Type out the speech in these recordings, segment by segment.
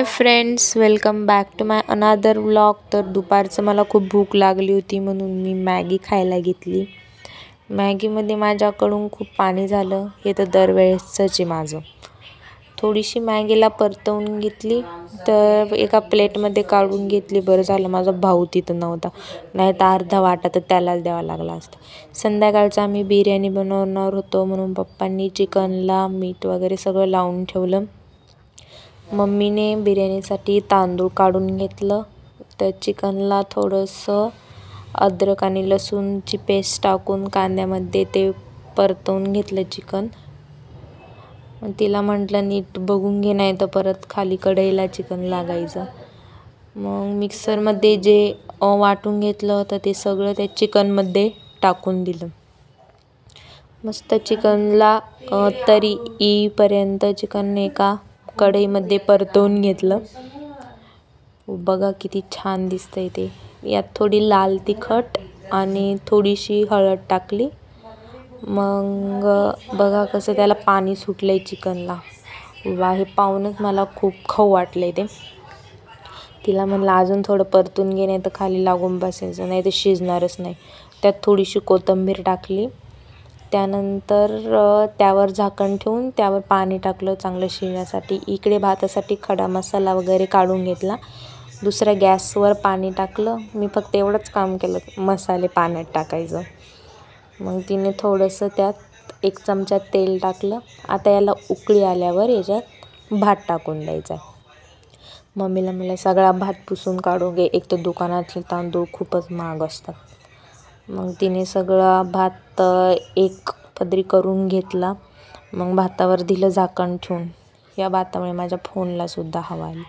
Friends, welcome back to my another vlog. तर दुपारचं मला खूप भूक लागली होती म्हणून मी मॅगी खायला घेतली. मॅगीमध्ये माझ्याकडून खूप पाणी झालं, हे तर दरवेळेसच आहे माझं. थोडीशी मॅगीला परतवून घेतली, तर एका प्लेटमध्ये काढून घेतली. बरं झालं माझा भाऊ तिथं नव्हता, नाही तर अर्धा वाटा तर त्यालाच द्यावा लागला असता. संध्याकाळचं आम्ही बिर्याणी बनवणार होतो म्हणून पप्पांनी चिकनला मीठ वगैरे सगळं लावून ठेवलं. मम्मीने बिर्याणीसाठी तांदूळ काढून घेतलं. तर चिकनला थोडंसं अद्रक आणि लसूणची पेस्ट टाकून कांद्यामध्ये ते परतवून घेतलं चिकन. तिला म्हटलं नीट बघून घे, नाही तर परत खाली कढईला चिकन लागायचं. मग मिक्सरमध्ये जे वाटून घेतलं होतं ते सगळं त्या चिकनमध्ये टाकून दिलं. मस्त चिकनला तरी येईपर्यंत चिकन एका कढईमध्ये परतवून घेतलं. बघा किती छान दिसतंय ते. यात थोडी लाल तिखट आणि थोडीशी हळद टाकली. मग बघा कसं त्याला पाणी सुटलंय चिकनला. वा, हे पाहूनच मला खूप खाऊ वाटलंय ते. तिला म्हणलं अजून थोडं परतून घे, नाही तर खाली लागून बसायचं, नाही तर शिजणारच नाही. त्यात थोडीशी कोथिंबीर टाकली. त्यानंतर त्यावर झाकण ठेवून त्यावर पाणी टाकलं चांगलं शिजण्यासाठी. इकडे भातासाठी खडा मसाला वगैरे काढून घेतला. दुसऱ्या गॅसवर पाणी टाकलं. मी फक्त एवढंच काम केलं, मसाले पाण्यात टाकायचं. मग तिने थोडंसं त्यात 1 चमचा तेल टाकलं. आता याला उकळी आल्यावर याच्यात भात टाकून द्यायचा. मम्मीला म्हणलं सगळा भात पुसून काढून घे, एक तर दुकानातले तांदूळ खूपच महाग असतात. मग तिने सगळा भात एक पदरी करून घेतला. मग भातावर दिलं झाकण ठेवून. या भातामुळे माझ्या फोनलासुद्धा हवा आली.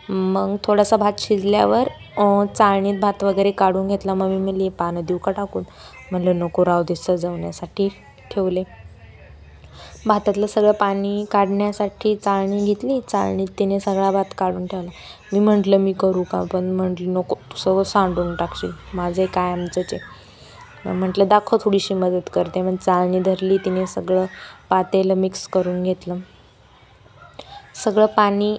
मग थोडासा भात शिजल्यावर चाळणीत भात वगैरे काढून घेतला. मम्मी म्हणली पानं देऊ का टाकून, म्हणलं नको, राहू दे, सजवण्यासाठी ठेवले. भातातलं सगळं पाणी काढण्यासाठी चाळणी घेतली. चाळणीत तिने सगळा भात काढून ठेवला. मी म्हटलं मी करू का, पण म्हटलं नको, तू सगळं सांडून टाकशील, माझं काय आमचंच आहे. मग म्हटलं दाखव थोडीशी मदत करते. मग चाळणी धरली. तिने सगळं पातेलं मिक्स करून घेतलं. सगळं पाणी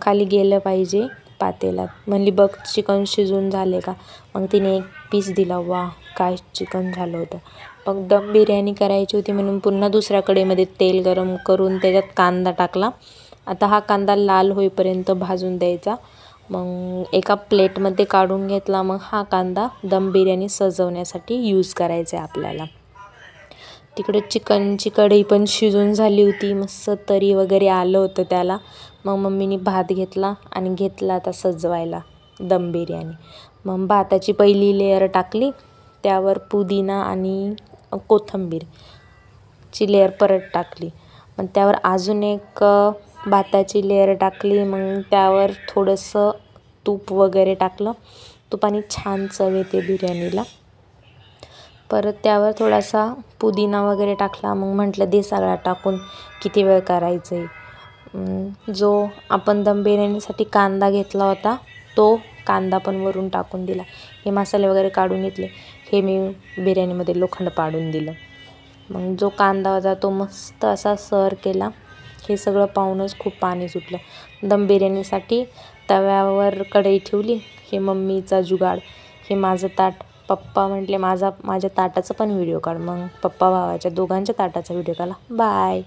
खाली गेलं पाहिजे पातेल्यात. म्हणली बघ चिकन शिजून झाले का. मग तिने एक पीस दिला. वा, काय चिकन झालं होतं. मग दम बिर्याणी करायची होती म्हणून पुन्हा दुसऱ्या कढईमध्ये तेल गरम करून त्याच्यात कांदा टाकला. आता हा कांदा लाल होईपर्यंत भाजून द्यायचा. मग एका प्लेटमध्ये काढून घेतला. मग हा कांदा दम बिर्याणी सजवण्यासाठी यूज करायचा आहे आपल्याला. तिकडे चिकनची कढई पण शिजून झाली होती. मस्त तरी वगैरे आलं होतं त्याला. मग मम्मीने भात घेतला आणि घेतला आता सजवायला दम बिर्याणी. मग भाताची पहिली लेअर टाकली. त्यावर पुदिना आणि कोथिंबीरची लेअर परत टाकली. मग त्यावर अजून एक भाताची लेअर टाकली. मग त्यावर थोडंसं तूप वगैरे टाकलं. तुपाने छान चव येते बिर्याणीला. परत त्यावर थोडासा पुदिना वगैरे टाकला. मग म्हटलं दे सगळा टाकून, किती वेळ करायचं आहे. जो आपण दम बिर्याणीसाठी कांदा घेतला होता तो कांदा पण वरून टाकून दिला. हे मसाले वगैरे काढून घेतले. हे मी बिर्याणीमध्ये लोखंड पाडून दिलं. मग जो कांदा होता तो मस्त असा सर्व केला. हे सगळं पाहूनच खूप पाणी सुटलं. दम बिर्याणीसाठी तव्यावर कढई ठेवली. हे मम्मीचा जुगाड, हे माझं ताट. पप्पा म्हटले माझ्या ताटाचा पण व्हिडिओ काढ. मग पप्पा भावाच्या दोघांच्या ताटाचा व्हिडिओ काढला. बाय.